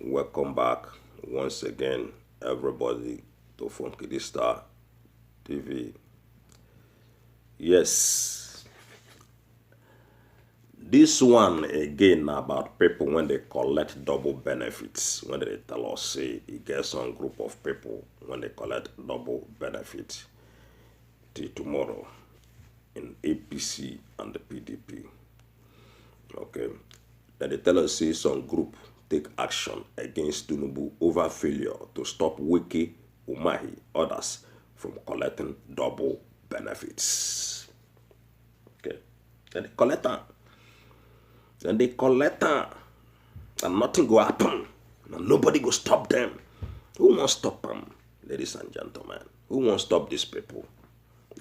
Welcome back once again, everybody, to Funky Star TV. Yes, this one again about people when they collect double benefits. When they tell us, say, you get some group of people when they collect double benefits till tomorrow in APC and the PDP. Okay, then they tell us, say, some group take action against Tinubu over failure to stop WIKE, Umahi, others from collecting double benefits. Okay, then they collect them. Then they collect them, and nothing go happen, and nobody go stop them. Who won't stop them, ladies and gentlemen? Who won't stop these people?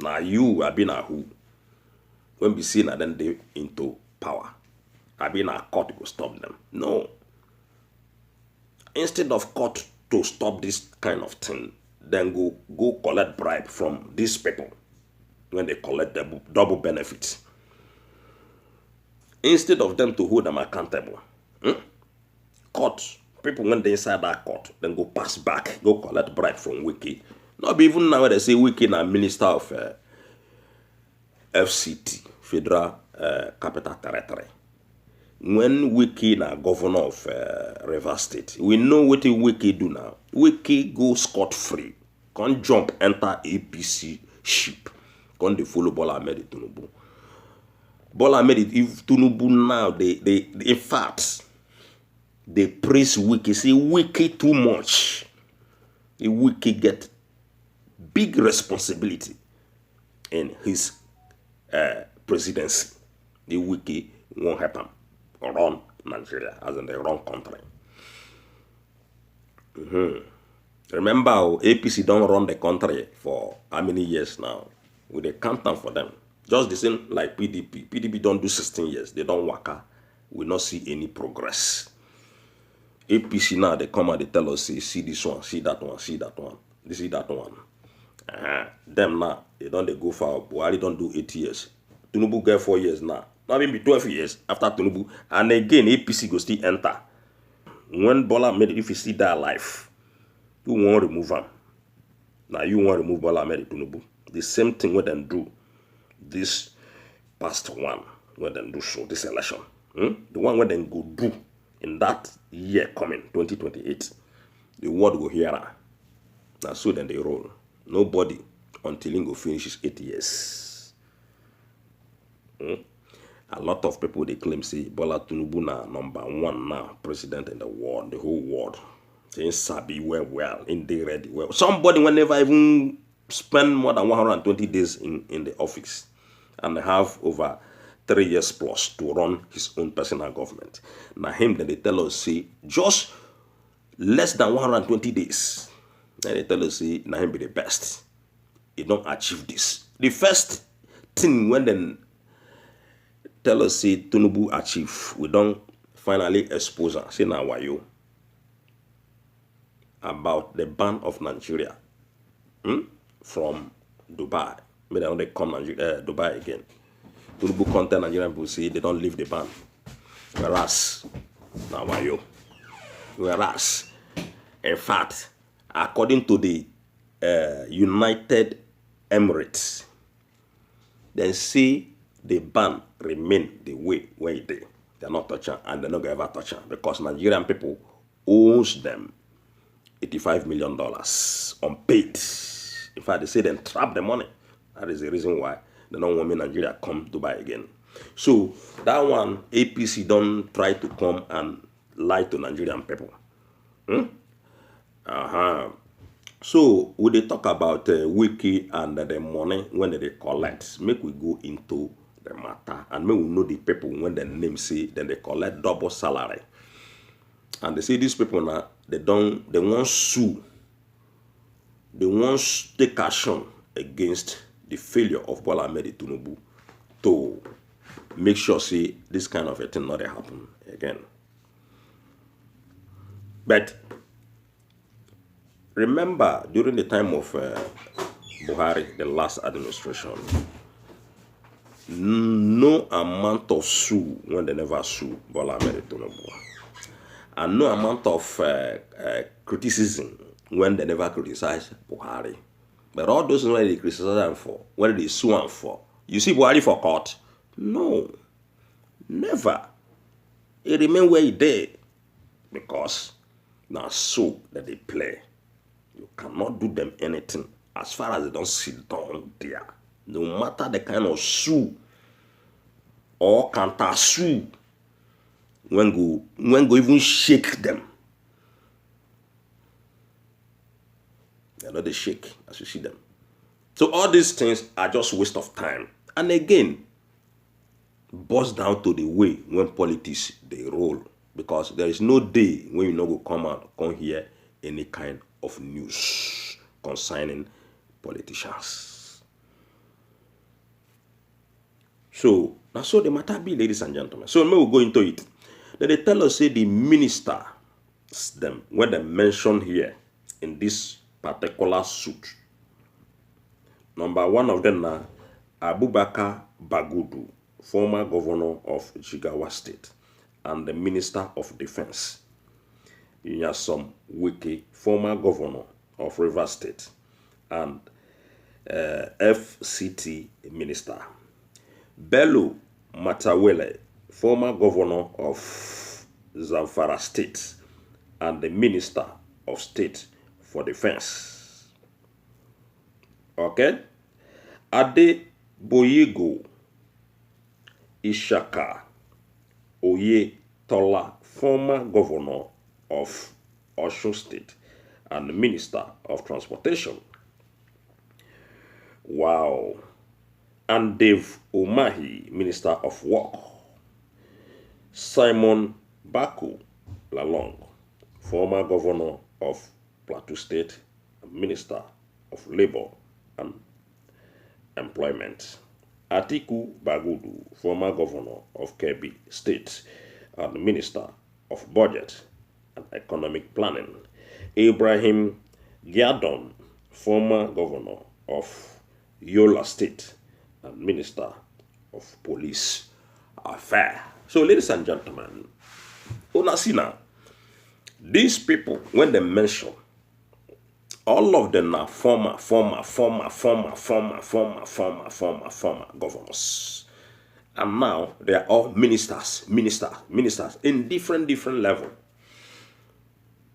Now you, I been a who? When we see that then they into power, I been a court to stop them. No. Instead of court to stop this kind of thing, then go collect bribe from these people when they collect the double benefits. Instead of them to hold them accountable, court, people when they inside that court, then go pass back, go collect bribe from WIKE. Not even now they say WIKE na Minister of FCT, Federal Capital Territory. When WIKE na governor of Rivers State, we know what WIKE do now. WIKE go scot-free, can't jump, enter APC ship, can't they follow Bola Ahmed Tinubu. Bola Ahmed, if Tinubu now, they in fact, they praise WIKE, say WIKE too much. The WIKE get big responsibility in his presidency. The WIKE won't happen. Run Nigeria, as in the wrong country. Remember, APC don't run the country for how many years now? With a countdown for them. Just the same like PDP. PDP don't do 16 years. They don't work. We not see any progress. APC now, they come and they tell us, see this one, see that one, see that one. They see that one. Them now, they go for Buhari don't do 8 years. Tinubu get 4 years now. Now maybe 12 years after Tinubu, and again APC go still enter. When Bola Ahmed, if you see that life, you won't remove him. Now you want to remove Bola Ahmed Tinubu. The same thing when they do this past one, when they do show this election. The one when they go do in that year coming, 2028, the world go hear her. Now so then they roll. Nobody until he go finish his 8 years. A lot of people, they claim, say, Bola Tinubu na #1 now, president in the world, the whole world. They sabi well, in they ready well. Somebody will never even spend more than 120 days in the office and have over 3 years plus to run his own personal government. Now him, then they tell us, say, just less than 120 days. Then they tell us, say, now him be the best. He don't achieve this. The first thing when then tell us, say, Tinubu achieve, we don't finally expose her, say, now why you? About the ban of Nigeria from Dubai. Maybe they come Dubai again. Tinubu content Nigerian people say they don't leave the ban. Whereas, now why you? Whereas, in fact, according to the United Emirates, they say the ban remain the way where it is. They're not touching and they're not going to ever touch it because Nigerian people owes them $85 million unpaid. In fact, they say they trap the money. That is the reason why they don't want me Nigeria come to buy again. So that one, APC don't try to come and lie to Nigerian people. So when they talk about WIKE and the money when they collect, make we go into the matter and make we know the people when the name say then they collect double salary. And they say these people now they won't sue. They won't take action against the failure of Bola Ahmed Tinubu to make sure say this kind of a thing not happen again. But remember during the time of Buhari, the last administration, no amount of sue when they never sue Bola Ahmed Tinubu. and no amount of criticism when they never criticize Buhari. But all those when they criticize him for, when they sue him for, you see Buhari for court? No, never. He remain where he did because now so that they play. You cannot do them anything as far as they don't sit down there. No matter the kind of sue or counter sue, when go even shake them. They're not they shake as you see them. So all these things are just waste of time. And again, boils down to the way when politics they roll. Because there is no day when you not go come hear any kind of news concerning politicians. So that's so the matter be, ladies and gentlemen. So we will go into it. Then they tell us say the minister, them when they mention here in this particular suit. Number one of them now, Abubakar Bagudu, former governor of Jigawa State and the Minister of Defense. You have some WIKE, former governor of Rivers State and FCT minister. Bello Matawele, former governor of Zamfara State and the Minister of State for Defense. Okay? Ade Boyego Ishaka Oye Tola, former governor of Osun State and Minister of Transportation. Wow. And Dave Umahi, Minister of Work. Simon Baku Lalong, former governor of Plateau State and Minister of Labor and Employment. Atiku Bagudu, former governor of Kebbi State and Minister of Budget and Economic Planning. Ibrahim Giadon, former governor of Yola State and Minister of Police Affairs. So, ladies and gentlemen, Onasina, these people, when they mention, all of them are former governors. And now they are all ministers in different level.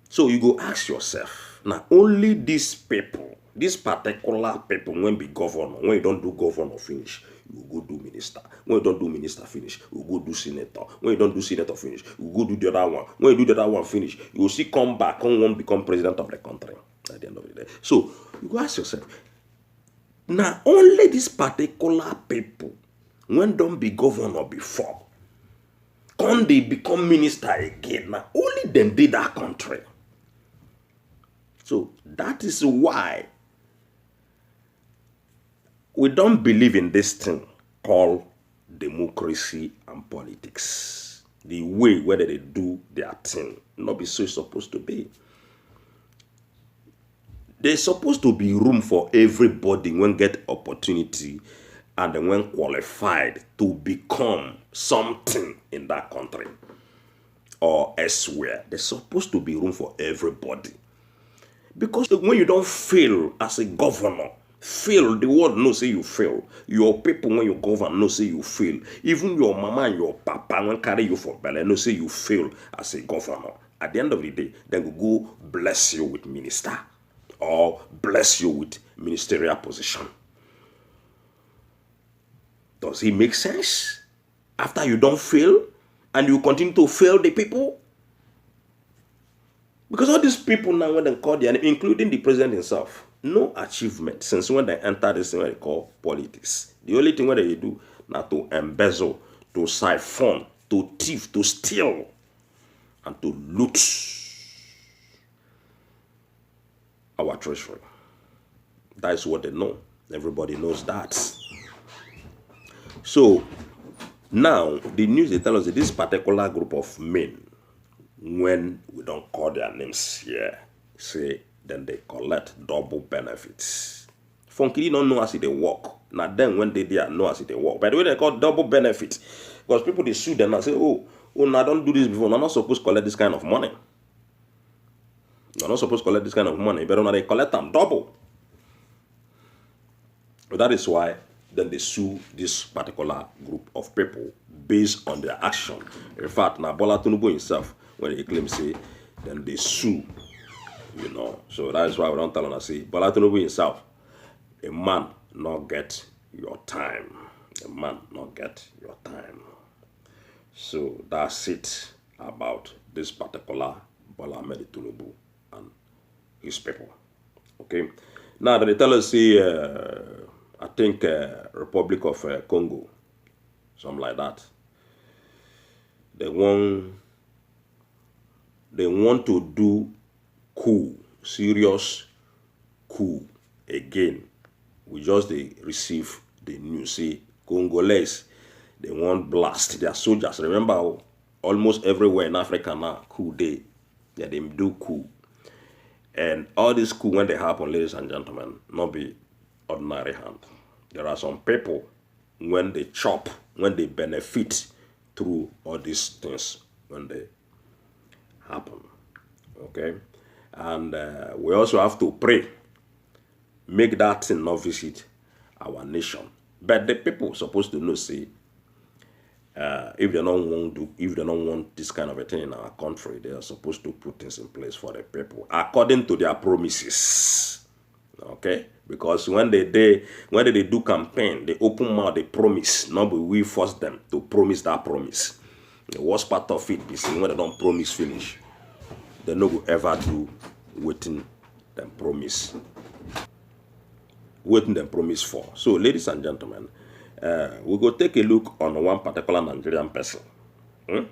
So you go ask yourself, now only these people, these particular people, when be governor, when you don't do governor finish, you go do minister. When you don't do minister finish, you go do senator. When you don't do senator finish, you go do the other one. When you do the other one finish, you will see come back, come one become president of the country at the end of the day. So you go ask yourself, now only these particular people, when don't be governor before, can they become minister again? Now only them did that country. So that is why we don't believe in this thing called democracy and politics. The way whether they do their thing, not be so it's supposed to be. There's supposed to be room for everybody when get opportunity and then when qualified to become something in that country or elsewhere. There's supposed to be room for everybody. Because when you don't fail as a governor, fail, the world knows say you fail. Your people, when you govern, know say you fail. Even your mama and your papa, when carry you for belly, know say you fail as a governor. At the end of the day, they will go bless you with minister or bless you with ministerial position. Does it make sense? After you don't fail and you continue to fail the people? Because all these people now, when they call their name, including the president himself, no achievement since when they enter this thing what they call politics. The only thing what they do now to embezzle, to siphon, to thief, to steal, and to loot our treasury. That is what they know. Everybody knows that. So now the news they tell us that this particular group of men, when we don't call their names here, say then they collect double benefits. Funky don't know as they work. Now then when they know as they work. By the way, they call double benefits. Because people they sue them and say, oh, I don't do this before. You're not supposed to collect this kind of money. You're not supposed to collect this kind of money, but when they collect them double. That is why then they sue this particular group of people based on their action. In fact, now Bola Tinubu himself, when he claims say, then they sue, So that is why we don't tell him, say, Bola Tinubu himself, a man not get your time. A man not get your time. So that's it about this particular Bola Ahmed Tinubu and his people. Okay. Now they tell us, say, I think Republic of Congo, something like that. They want to do coup, serious coup again. We just they receive the news. See, Congolese, they want blast their soldiers. Remember, almost everywhere in Africa now, coup they do coup. And all this coup, when they happen, ladies and gentlemen, not be ordinary hand. There are some people, when they chop, when they benefit through all these things, when they happen. Okay? And we also have to pray, make that thing not visit our nation. But the people supposed to know, say, if they don't want this kind of a thing in our country, they are supposed to put things in place for the people according to their promises. Okay, because when they do campaign, they open mouth, they promise. Not we force them to promise that promise. The worst part of it is when they don't promise finish, they no go ever do waiting them promise. Waiting them promise for. So, ladies and gentlemen, we go take a look on one particular Nigerian person. Then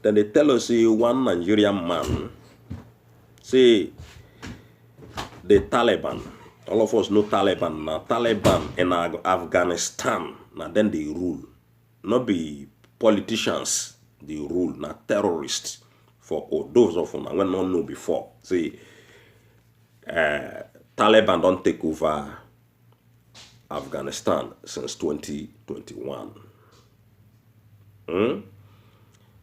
they tell us, say, one Nigerian man, say, the Taliban. All of us know Taliban. Now, Taliban in Afghanistan, now then they rule. Not be politicians, they rule. Now, terrorists. For those of us when not know before. See, Taliban don't take over Afghanistan since 2021.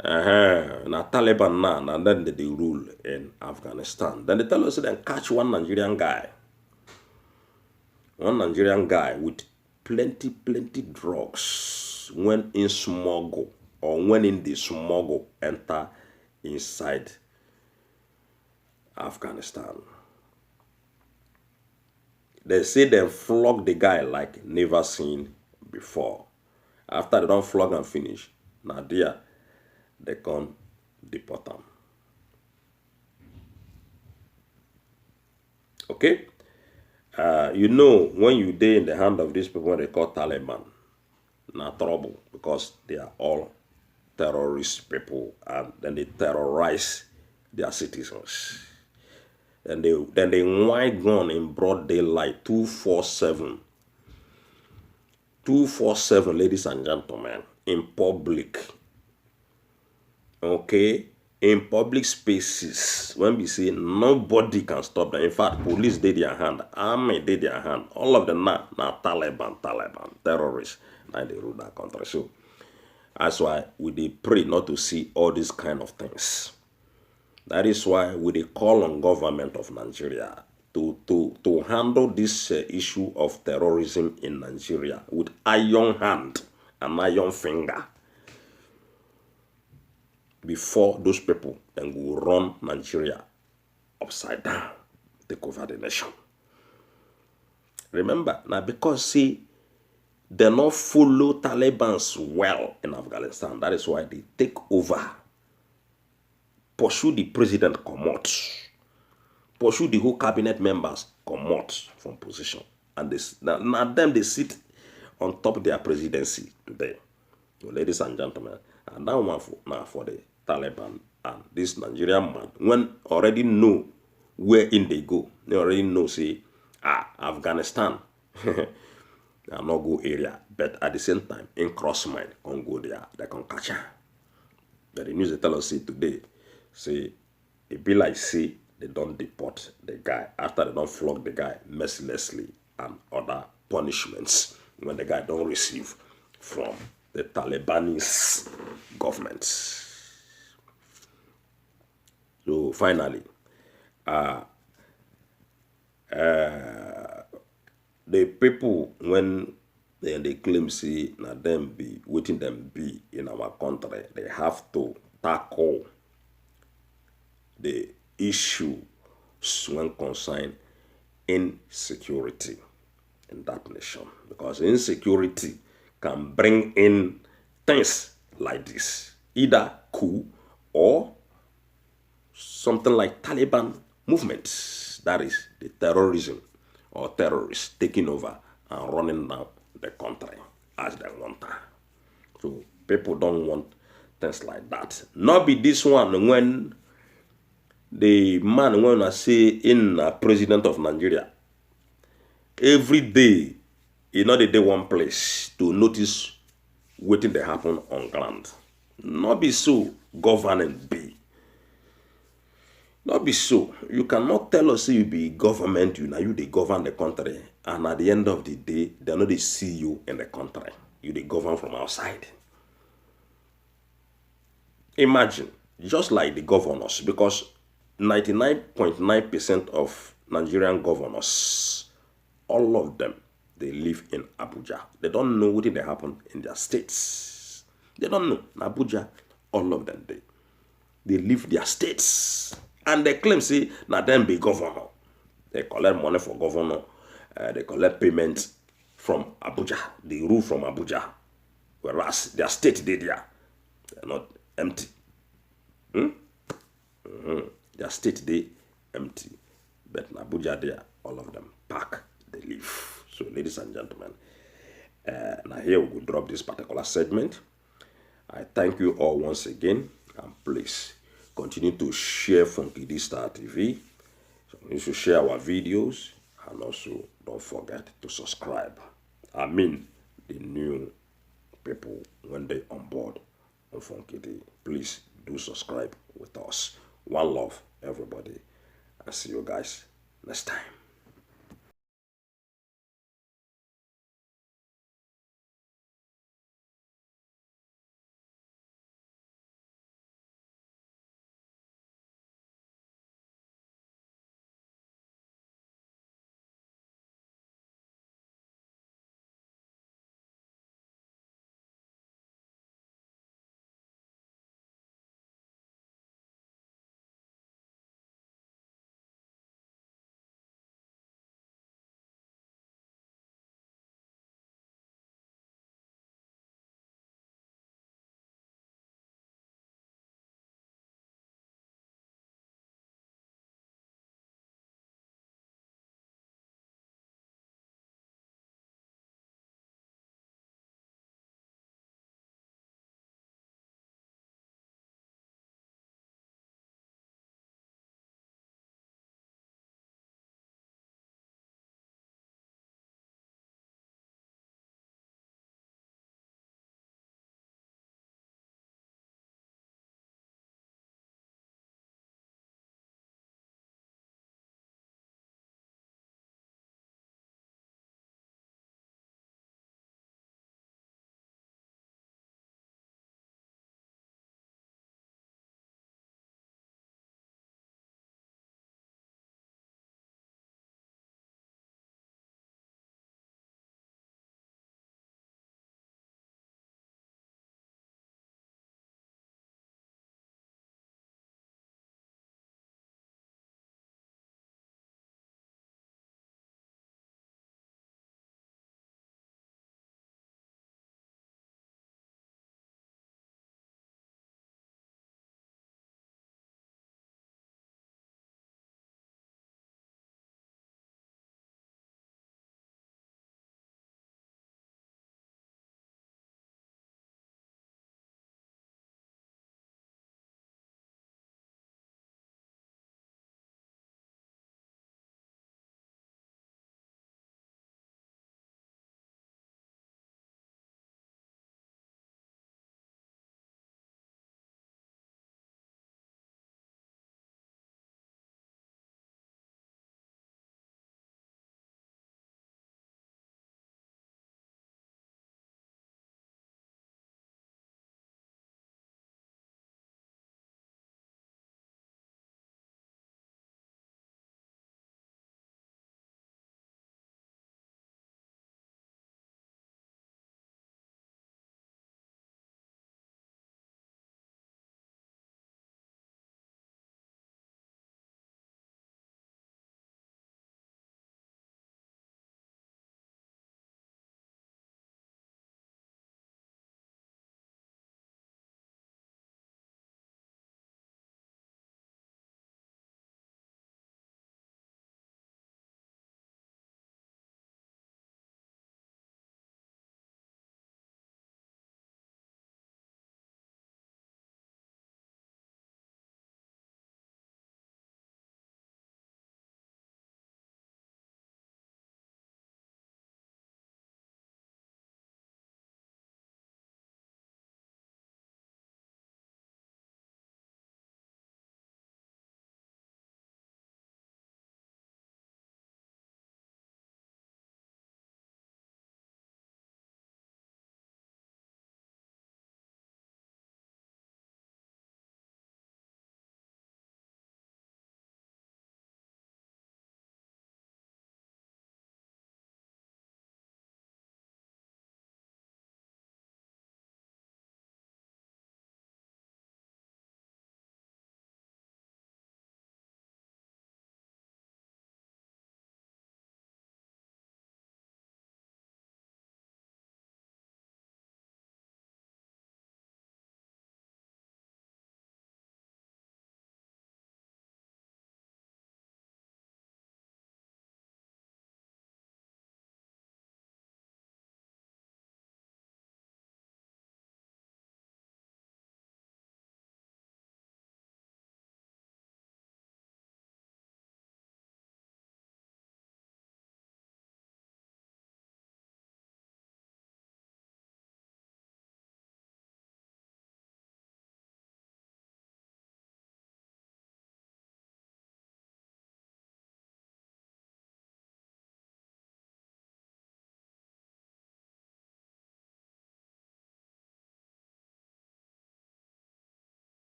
Now Taliban now, and then they rule in Afghanistan. Then they tell us then catch one Nigerian guy with plenty drugs when in smuggle or when in the smuggle enter inside Afghanistan. They say they flog the guy like never seen before. After they don't flog and finish, now they can deport them. Okay? When you day in the hand of these people, when they call Taliban, not trouble, because they are all terrorist people, and then they terrorize their citizens. Then they wind gun in broad daylight, 247. 247, ladies and gentlemen, in public. Okay? In public spaces, when we say nobody can stop them. In fact, police did their hand, army did their hand. All of them now Taliban, terrorists. Now they rule that country. So that's why we pray not to see all these kind of things. That is why we call on government of Nigeria to handle this issue of terrorism in Nigeria with iron hand and iron finger. Before those people then will run Nigeria upside down, take over the nation. Remember, now because see, they not follow Talibans well in Afghanistan. That is why they take over, pursue the president come out, pursue the whole cabinet members come out from position. And now them they sit on top of their presidency today. So, ladies and gentlemen, and that one for the Taliban and this Nigerian man, when already know where in they go, they already know, say, Afghanistan, are not go area, but at the same time, in cross mind, can go there, they can catch her. But the news they tell us say today, say, it be like, say, they don't deport the guy after they don't flog the guy mercilessly and other punishments when the guy don't receive from the Talibanese government. So finally, the people when they claim see na them be waiting them be in our country, they have to tackle the issue when concerned insecurity in that nation, because insecurity can bring in things like this, either coup or something like Taliban movements, that is the terrorism or terrorists taking over and running down the country as they want. So people don't want things like that. Not be this one when the man when I say in president of Nigeria, every day, you know, they day one place to notice waiting they happen on ground. Not be so governing be. Not be so. You cannot tell us you be government, you know, you they govern the country, and at the end of the day, they know they see you in the country. You they govern from outside. Imagine, just like the governors, because 99.9% of Nigerian governors, all of them, they live in Abuja. They don't know what they happen in their states. They don't know. In Abuja, all of them, they leave their states. And they claim, see, now them be governor. They collect money for governor. They collect payments from Abuja. They rule from Abuja. Whereas their state, they there. They're not empty. Their state, they empty. But in Abuja, there, all of them pack, they leave. So, ladies and gentlemen, now here we will drop this particular segment. I thank you all once again, and please continue to share Funky D Star TV. So you should share our videos, and also don't forget to subscribe. I mean, the new people when they on board on Funky D, please do subscribe with us. One love, everybody, and see you guys next time.